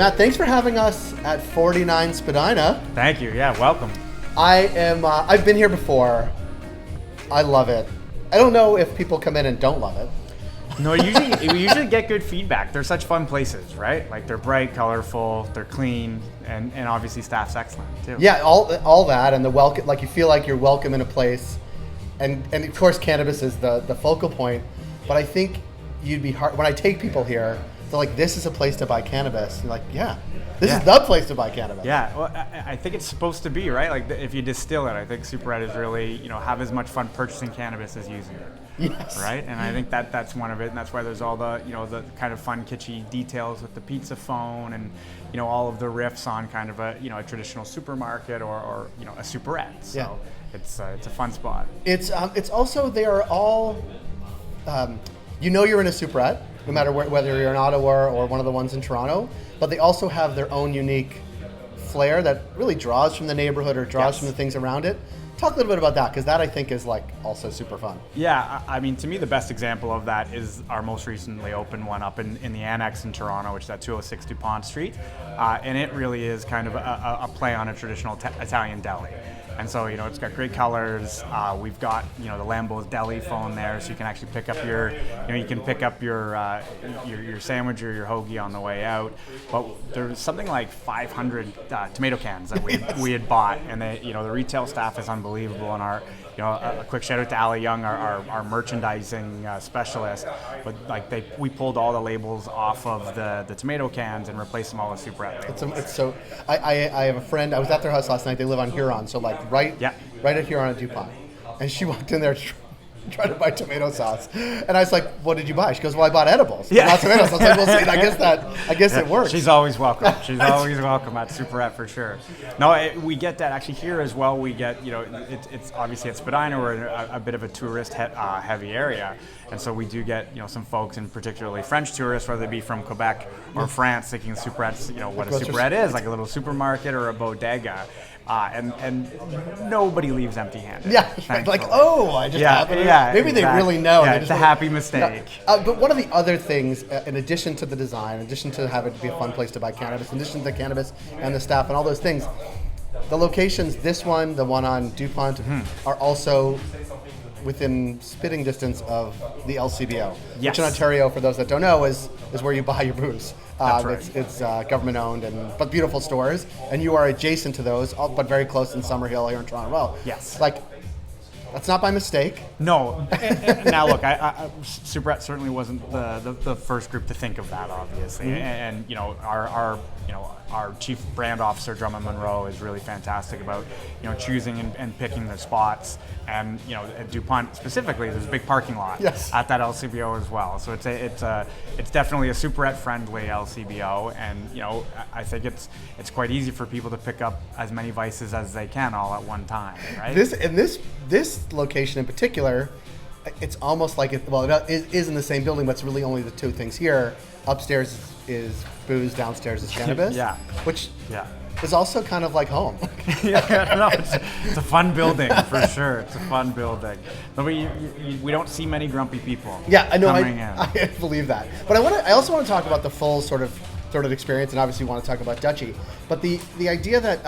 Matt, thanks for having us at 49 Spadina. Thank you. Yeah, welcome. I've been here before. I love it. I don't know if people come in and don't love it. No, we usually get good feedback. They're such fun places, right? Like they're bright, colorful, they're clean, and obviously staff's excellent too. Yeah, all that and the welcome, like you feel like you're welcome in a place, and of course cannabis is the focal point. But I think you'd be hard when I take people here. They're like, this is a place to buy cannabis. You're like, yeah, this is the place to buy cannabis. Yeah, well, I think it's supposed to be, right? Like if you distill it, I think Superette is really, have as much fun purchasing cannabis as using it. Yes. Right, and I think that's one of it, and that's why there's all the the kind of fun kitschy details with the pizza phone, and all of the riffs on kind of a a traditional supermarket or a Superette. So it's a fun spot. It's also they are all you're in a Superette no matter whether you're in Ottawa or one of the ones in Toronto, but they also have their own unique flair that really draws from the neighborhood or draws from the things around it. Talk a little bit about that, because that I think is like also super fun. Yeah, I mean, to me the best example of that is our most recently opened one up in the Annex in Toronto, which is at 206 DuPont Street, and it really is kind of a play on a traditional Italian deli. And so, it's got great colors. We've got, the Lambo's Deli phone there, so you can actually pick up your sandwich or your hoagie on the way out. But there's something like 500 tomato cans that we had bought, and the retail staff is unbelievable. And our, a quick shout out to Ali Young, our merchandising specialist. But we pulled all the labels off of the tomato cans and replaced them all with Superette labels. It's so. I have a friend. I was at their house last night. They live on Huron, so right at Huron at DuPont, and she walked in there trying to buy tomato sauce, and I was like, "What did you buy?" She goes, "Well, I bought edibles, not tomato sauce." I was like, "Well, see, I guess it works." She's always welcome. She's always welcome at Superette for sure. No, we get that actually here as well. We get it's obviously at Spadina, we're in a bit of a tourist heavy area, and so we do get some folks, and particularly French tourists, whether they be from Quebec or France, thinking Superette's what a Superette is, like a little supermarket or a bodega. And nobody leaves empty-handed. Yeah, like, I just happened. Yeah, maybe exactly. They really know. Yeah, it's a happy mistake. But one of the other things, in addition to the design, in addition to having it be a fun place to buy cannabis, in addition to the cannabis and the staff and all those things, the locations, this one, the one on DuPont, are also within spitting distance of the LCBO, which in Ontario, for those that don't know, is where you buy your booze. That's right. It's government owned but beautiful stores, and you are adjacent to those, but very close in Summerhill here in Toronto. Well, yes, that's not by mistake. No. And now look, Superette certainly wasn't the first group to think of that, obviously, and our chief brand officer, Drummond Monroe, is really fantastic about choosing and picking the spots. And at DuPont specifically, there's a big parking lot at that LCBO as well. So it's definitely a Superette friendly LCBO, and I think it's quite easy for people to pick up as many vices as they can all at one time, right? This location in particular, it's almost like it is in the same building, but it's really only the two things here. Upstairs is booze, downstairs is cannabis. Which is also kind of like home. It's a fun building for sure. It's a fun building. But we don't see many grumpy people. Yeah, I know. I believe that. But I also want to talk about the full sort of experience, and obviously want to talk about Dutchie. But the idea that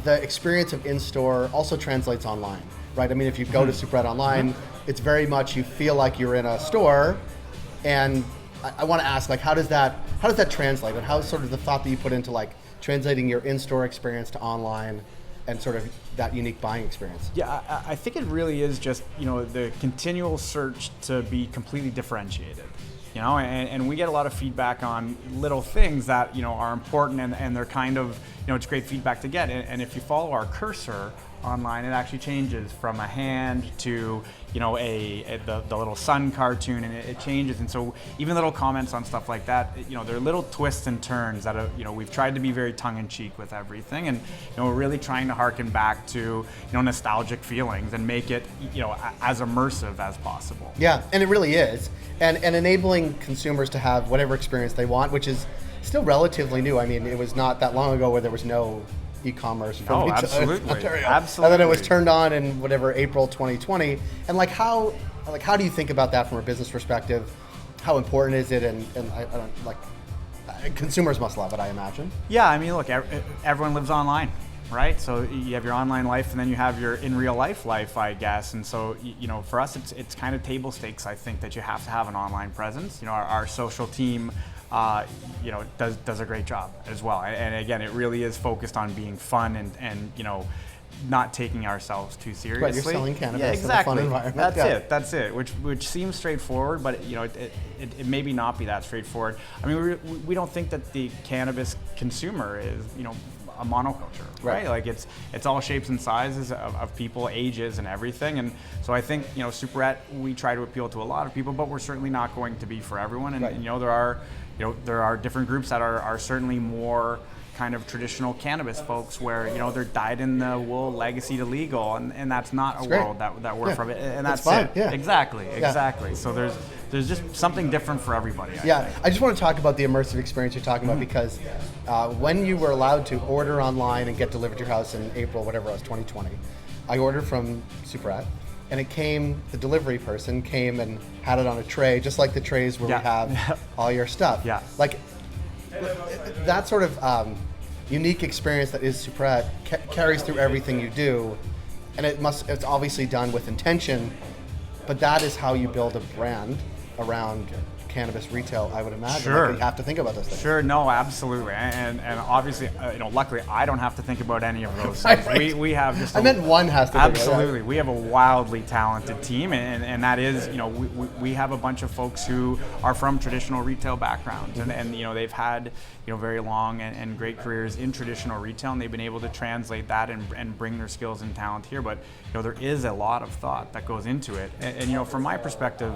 the experience of in-store also translates online, right? I mean, if you go to Superette online, it's very much you feel like you're in a store, and I want to ask, how does that translate, and how sort of the thought that you put into translating your in-store experience to online and sort of that unique buying experience? Yeah, I think it really is just, the continual search to be completely differentiated. And we get a lot of feedback on little things that, are important, and they're kind of, it's great feedback to get. And if you follow our cursor online, it actually changes from a hand to, the little sun cartoon, and it changes. And so even little comments on stuff like that, they're little twists and turns that, we've tried to be very tongue-in-cheek with everything. And, we're really trying to harken back to, nostalgic feelings and make it, as immersive as possible. Yeah, and it really is. And enabling consumers to have whatever experience they want, which is still relatively new. I mean, it was not that long ago where there was no e-commerce from absolutely. Ontario. Absolutely. And then it was turned on in April 2020. And how do you think about that from a business perspective? How important is it? And I don't consumers must love it, I imagine. Yeah, I mean, look, everyone lives online, right? So you have your online life, and then you have your in real life, I guess. And so, for us, it's kind of table stakes. I think that you have to have an online presence. Our social team, does a great job as well. And again, it really is focused on being fun and not taking ourselves too seriously. Right, you're selling cannabis yeah, exactly. in a fun environment. That's it. Which seems straightforward, but it maybe not be that straightforward. I mean, we don't think that the cannabis consumer is a monoculture, right? Like it's all shapes and sizes of people, ages, and everything. And so I think Superette, we try to appeal to a lot of people, but we're certainly not going to be for everyone. And there are different groups that are certainly more kind of traditional cannabis folks where they're dyed in the wool, legacy to legal, and that's not a world that we're from it, and that's fun. it. Yeah. Exactly. So there's just something different for everybody. I just want to talk about the immersive experience you're talking about, because when you were allowed to order online and get delivered to your house in April, whatever it was, 2020, I ordered from Superette, and it came, the delivery person came and had it on a tray, just like the trays where we have all your stuff. Yeah. Like that sort of unique experience that is Superette carries through everything you do, and it's obviously done with intention, but that is how you build a brand around cannabis retail, I would imagine. Sure. Like, you have to think about those things. Sure, no, absolutely, and obviously, luckily, I don't have to think about any of those things. Right. We have just. I meant one has to. Absolutely, we have a wildly talented team, and that is, we have a bunch of folks who are from traditional retail backgrounds, and they've had very long and great careers in traditional retail, and they've been able to translate that and bring their skills and talent here. But there is a lot of thought that goes into it, and from my perspective,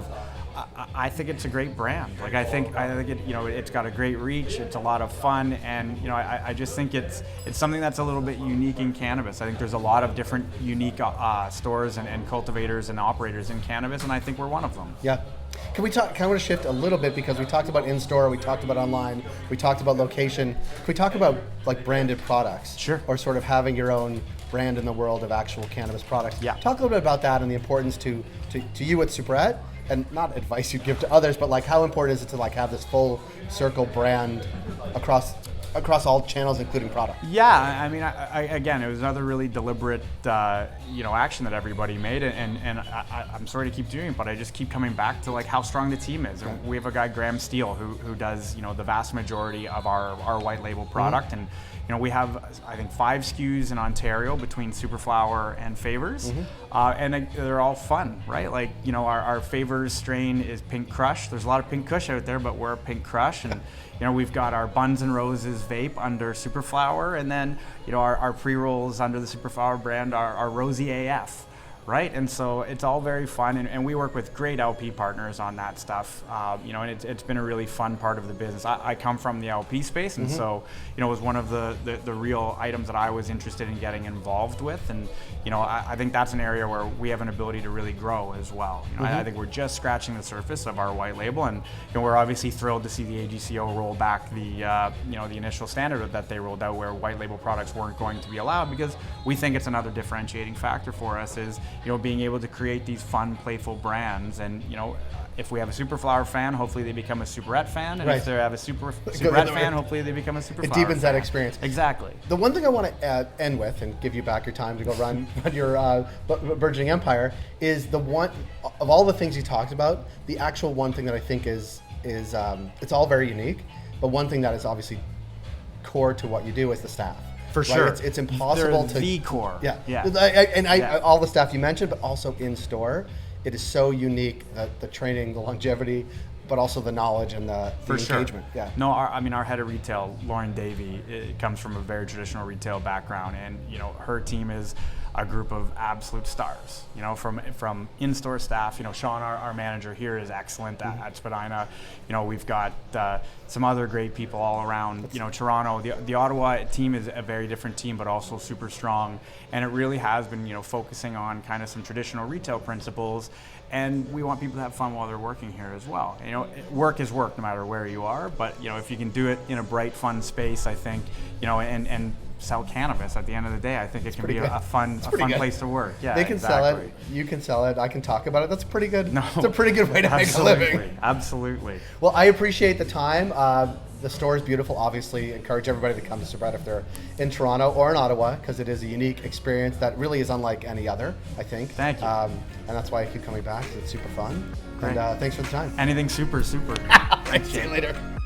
I think it's a great brand. Like I think it, it's got a great reach. It's a lot of fun, and I just think it's something that's a little bit unique in cannabis. I think there's a lot of different unique stores and cultivators and operators in cannabis, and I think we're one of them. Yeah. Can we talk? Can I want to shift a little bit, because we talked about in-store, we talked about online, we talked about location. Can we talk about like branded products? Sure. Or sort of having your own brand in the world of actual cannabis products. Yeah. Talk a little bit about that and the importance to you at Superette, and not advice you'd give to others, but like how important is it to like have this full circle brand across all channels, including product? Yeah, I mean, again, it was another really deliberate, action that everybody made, and I'm sorry to keep doing it, but I just keep coming back to like how strong the team is. And we have a guy, Graham Steele, who does the vast majority of our white label product, and we have, I think, 5 SKUs in Ontario between Superflower and Favors, and they're all fun, right? Like, our Favors strain is Pink Crush. There's a lot of Pink Kush out there, but we're a Pink Crush, and we've got our Buns and Roses vape under Superflower, and then our pre-rolls under the Superflower brand are Rosy AF. Right, and so it's all very fun, and we work with great LP partners on that stuff, and it's been a really fun part of the business. I come from the LP space, and so it was one of the real items that I was interested in getting involved with, and I think that's an area where we have an ability to really grow as well. I think we're just scratching the surface of our white label, and we're obviously thrilled to see the AGCO roll back the initial standard that they rolled out, where white label products weren't going to be allowed, because we think it's another differentiating factor for us is being able to create these fun, playful brands. And if we have a Superflower fan, hopefully they become a Superette fan, and if they have a Superette fan, hopefully they become a Superflower fan. It deepens that experience. Exactly. The one thing I want to end with, and give you back your time to go run your burgeoning empire, is the one of all the things you talked about, the actual one thing that I think is it's all very unique, but one thing that is obviously core to what you do is the staff. For sure. It's impossible They're the core. Yeah. All the stuff you mentioned, but also in store, it is so unique, the training, the longevity, but also the knowledge and the engagement. Sure. Yeah. No, our head of retail, Lauren Davey, comes from a very traditional retail background, and her team is a group of absolute stars. From in-store staff. Sean, our manager here, is excellent at Spadina. We've got some other great people all around. Toronto, the Ottawa team is a very different team, but also super strong. And it really has been, focusing on kind of some traditional retail principles. And we want people to have fun while they're working here as well. Work is work no matter where you are. But if you can do it in a bright, fun space, I think, and sell cannabis at the end of the day, I think it can be a fun place to work. Yeah, they can sell it. You can sell it. I can talk about it. That's pretty good. No, it's a pretty good way to make a living. Absolutely. Well, I appreciate the time. The store is beautiful. Obviously, encourage everybody to come to Superette if they're in Toronto or in Ottawa, because it is a unique experience that really is unlike any other, I think. Thank you. And that's why I keep coming back. It's super fun. Great. And thanks for the time. Anything super. Thanks, See you Jake. later.